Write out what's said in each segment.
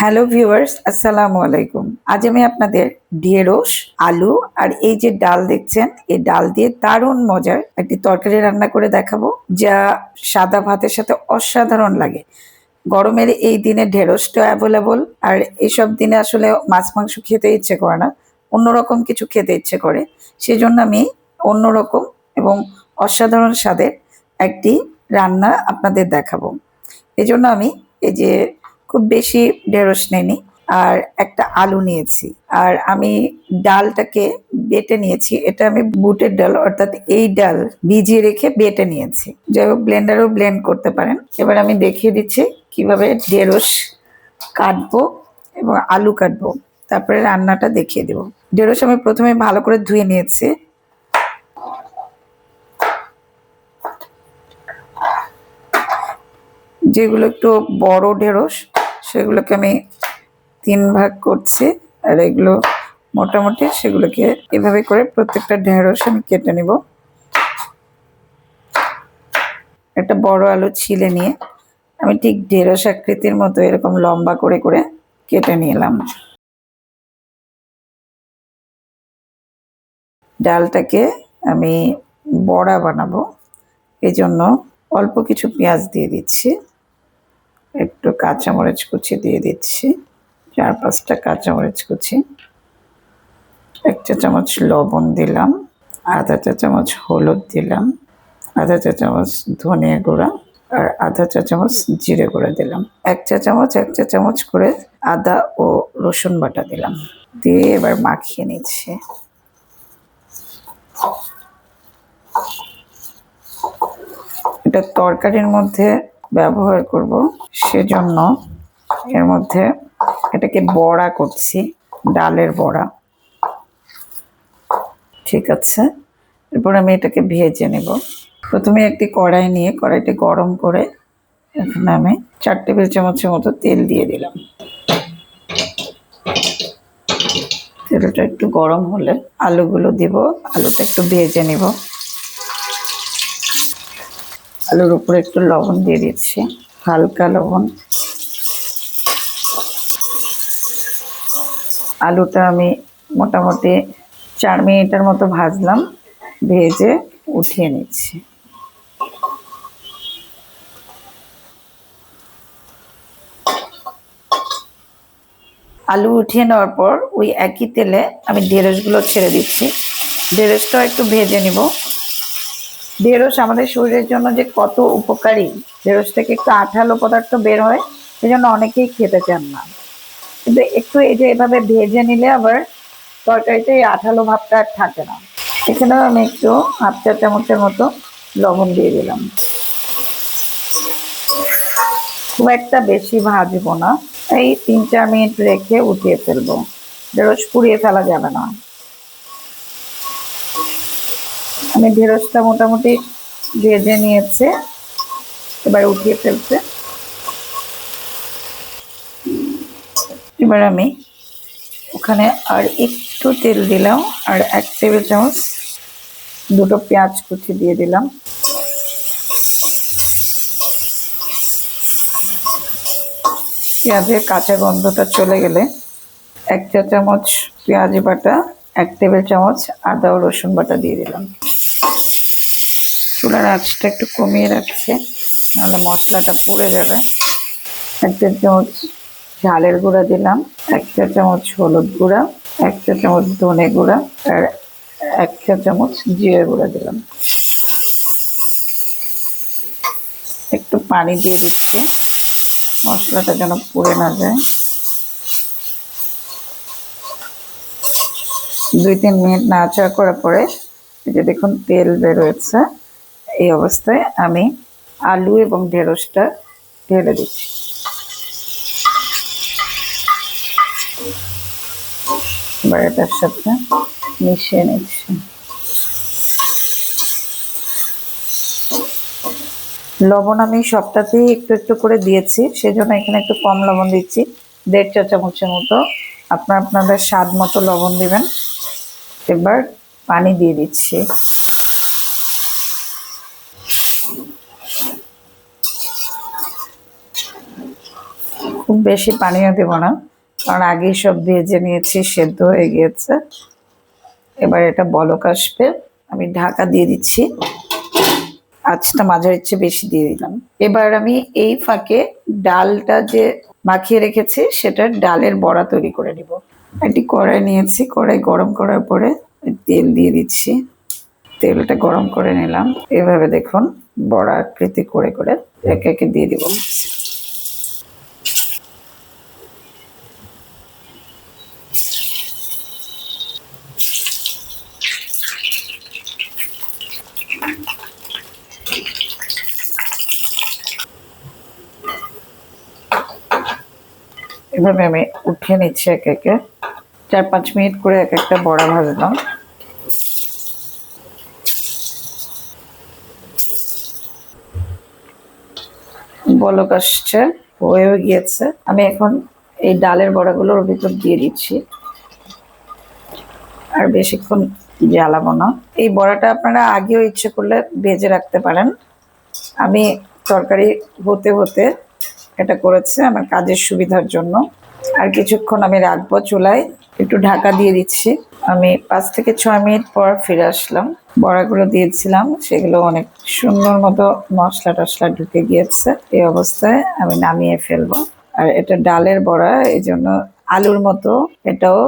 Hello viewers, আসসালামু আলাইকুম। আজ আমি আপনাদের ঢেঁড়স, আলু আর এই যে ডাল দেখছেন, এই ডাল দিয়ে দারুণ মজার একটি তরকারি রান্না করে দেখাবো, যা সাদা ভাতের সাথে অসাধারণ লাগে। গরমের এই দিনে ঢেঁড়সটা অ্যাভেলেবল, আর এসব দিনে আসলে মাছ মাংস খেতে ইচ্ছে করে না, অন্যরকম কিছু খেতে ইচ্ছে করে। সেজন্য আমি অন্যরকম এবং অসাধারণ স্বাদের একটি রান্না আপনাদের দেখাবো। এজন্য আমি এই যে খুব বেশি ঢেঁড়স নেইনি, আর একটা আলু নিয়েছি, আর আমি ডালটাকে বেটে নিয়েছি। এটা আমি বুটের ডাল, অর্থাৎ এই ডাল ভিজিয়ে রেখে বেটে নিয়েছি। যাই হোক, ব্লেন্ডারও ব্লেন্ড করতে পারেন। এবার আমি দেখিয়ে দিচ্ছি কিভাবে ঢেঁড়স কাটবো এবং আলু কাটবো, তারপরে রান্নাটা দেখিয়ে দেবো। ঢেঁড়স আমি প্রথমে ভালো করে ধুয়ে নিয়েছি। যেগুলো একটু বড় ঢেঁড়স সেগুলোকে আমি 3 ভাগ করছি, আর এগুলো মোটামুটি সেগুলোকে এভাবে করে প্রত্যেকটা ঢেঁড়স আমি কেটে নিব। একটা বড় আলু ছিলে নিয়ে আমি ঠিক ঢেঁড়স আকৃতির মতো এরকম লম্বা করে করে কেটে নিলাম। ডালটাকে আমি বড়া বানাবো, এই জন্য অল্প কিছু পেঁয়াজ দিয়ে দিচ্ছি, একটু কাঁচামরিচ কুচি দিয়ে দিচ্ছি, 4-5টা কাঁচামরিচ কুচি, 1 চা চামচ লবণ দিলাম, আধা চা চামচ হলুদ দিলাম, আধা চা চামচ ধনিয়া গুঁড়া, আর আধা চা চামচ জিরে গুঁড়া দিলাম, 1 চা চামচ করে আদা ও রসুন বাটা দিলাম। দিয়ে এবার মাখিয়ে নিচ্ছি। এটা তরকারির মধ্যে ব্যবহার করব, সেজন্য এর মধ্যে এটাকে বড়া করছি, ডালের বড়া। ঠিক আছে, এরপর আমি এটাকে ভেজে নেব। প্রথমে একটি কড়াই নিয়ে কড়াইটি গরম করে এখানে আমি 4 টেবিল চামচের মতো তেল দিয়ে দিলাম। তেলটা একটু গরম হলে আলুগুলো দিব, আলুটা একটু ভেজে নেব। আলুর উপরে একটু লবণ দিয়ে দিচ্ছি, হালকা লবণ। আলুটা আমি মোটামুটি 4 মিনিটের মতো ভাজলাম, ভেজে উঠিয়ে নিচ্ছি। আলু উঠিয়ে নেওয়ার পর ওই একই তেলে আমি ঢেঁড়সগুলো ছেড়ে দিচ্ছি। ঢেঁড়সটাও একটু ভেজে নিব। ঢেঁড়স আমাদের শরীরের জন্য যে কত উপকারী, ঢেঁড়স থেকে একটু আঠালো পদার্থ বের হয়, সেজন্য অনেকেই খেতে চান না, কিন্তু একটু এই যে এভাবে ভেজে নিলে আবার তরকারিতে এই আঠালো ভাবটা আর থাকে না। এখানেও আমি একটু 1/2 চা চামচের মতো লবণ দিয়ে দিলাম। খুব একটা বেশি ভাজবো না, এই 3-4 মিনিট রেখে উঠিয়ে ফেলবো। ঢেঁড়স পুড়িয়ে ফেলা যাবে না। আমি ঢেঁড়সটা মোটামুটি ভেজে নিয়েছে, এবার উঠিয়ে ফেলছে। এবার আমি ওখানে আর একটু তেল দিলাম, আর 1 টেবিল চামচ 2টো পেঁয়াজ কুচি দিয়ে দিলাম। পেঁয়াজের কাঁচা গন্ধটা চলে গেলে 1 চা চামচ পেঁয়াজ বাটা, 1 টেবিল চামচ আদা ও রসুন বাটা দিয়ে দিলাম। চুলার আঁচটা একটু কমিয়ে রাখছে, নাহলে মশলাটা পুড়ে যাবে। 1 চা চামচ ঝালের গুঁড়া দিলাম, 1 চা চামচ হলুদ গুঁড়া, 1 চা চামচ ধনে গুঁড়া, আর 1 চা চামচ জিরে গুঁড়া দিলাম। একটু পানি দিয়ে দিচ্ছি, মশলাটা যেন পুড়ে না যায়। 2-3 মিনিট নাড়াচাড়া করার পরে এই যে দেখুন তেল বেরোচ্ছে, এই অবস্থায় আমি আলু এবং ঢেঁড়সটা ঢেলে দিচ্ছি। এবার এটার সাথে মিশিয়ে নিচ্ছি। লবণ আমি সবটাতেই একটু একটু করে দিয়েছি, সেজন্য এখানে একটু কম লবণ দিচ্ছি, 1.5 চা চামচের মতো। আপনাদের স্বাদ মতো লবণ দিবেন। এবার পানি দিয়ে দিচ্ছি। খুব বেশি পানিও দেব না, কারণ আগেই সব ভেজে নিয়েছি, সেদ্ধ হয়ে গিয়েছে। এবার এটা বলক আসবে, আমি ঢাকা দিয়ে দিচ্ছি। আঁচটা মাঝারির চেয়ে বেশি দিয়ে দিলাম। এবার আমি এই ফাঁকে ডালটা যে মাখিয়ে রেখেছি সেটার ডালের বড়া তৈরি করে নিব। একটি কড়াই নিয়েছি, কড়াই গরম করার পরে তেল দিয়ে দিচ্ছি। তেলটা গরম করে নিলাম। এভাবে দেখুন বড়া আকৃতি করে করে একে একে দিয়ে দিব। এভাবে আমি উঠিয়ে নিচ্ছি একে একে। 4-5 মিনিট করে এক একটা বড়া ভাজলাম। বলক আসছে, হয়েও গিয়েছে। আমি এখন এই ডালের বড়াগুলোর ভিতর দিয়ে দিচ্ছি, আর বেশিক্ষণ জ্বালাবো না। এই বড়াটা আপনারা আগেও ইচ্ছে করলে ভেজে রাখতে পারেন। আমি তরকারি হতে হতে এটা করেছি আমার কাজের সুবিধার জন্য। আর কিছুক্ষণ আমি রাখবো চুলায়, একটু ঢাকা দিয়ে দিচ্ছি। আমি 5 থেকে 6 মিনিট পর ফিরে আসলাম। বড়াগুলো দিয়েছিলাম, সেগুলো অনেক সুন্দর মতো মশলা টশলা ঢুকে গিয়েছে। এই অবস্থায় আমি নামিয়ে ফেলবো। আর এটা ডালের বড়া, এই জন্য আলুর মতো এটাও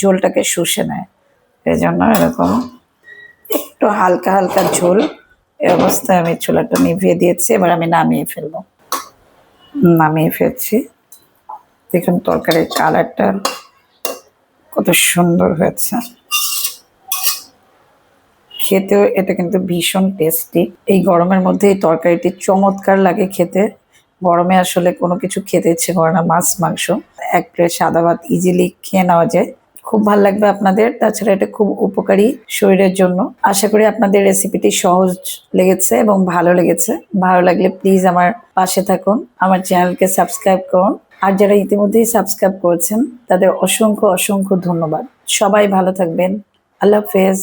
ঝোলটাকে শুষে নেয়, এই জন্য এরকম একটু হালকা হালকা ঝোল। এই অবস্থায় আমি চুলাটা নিভিয়ে দিয়েছি। এবার আমি নামিয়ে ফেলবো। নামিয়ে ফেলছি। দেখুন তরকারির কালারটা কত সুন্দর হয়েছে। খেতেও এটা কিন্তু ভীষণ টেস্টি। এই গরমের মধ্যে এই তরকারিটি চমৎকার লাগে খেতে। গরমে আসলে কোনো কিছু খেতে ইচ্ছে করে না, মাছ মাংস। এক প্লেট সাদা ভাত ইজিলি খেয়ে নেওয়া যায়। খুব ভালো লাগবে আপনাদের। তাছাড়া এটা খুব উপকারী শরীরের জন্য। আশা করি আপনাদের রেসিপিটি সহজ লেগেছে এবং ভালো লেগেছে। ভালো লাগলে প্লিজ আমার পাশে থাকুন, আমার চ্যানেলকে সাবস্ক্রাইব করুন। আর যারা ইতিমধ্যেই সাবস্ক্রাইব করেছেন তাদের অসংখ্য অসংখ্য ধন্যবাদ। সবাই ভালো থাকবেন। আল্লাহ হাফেজ।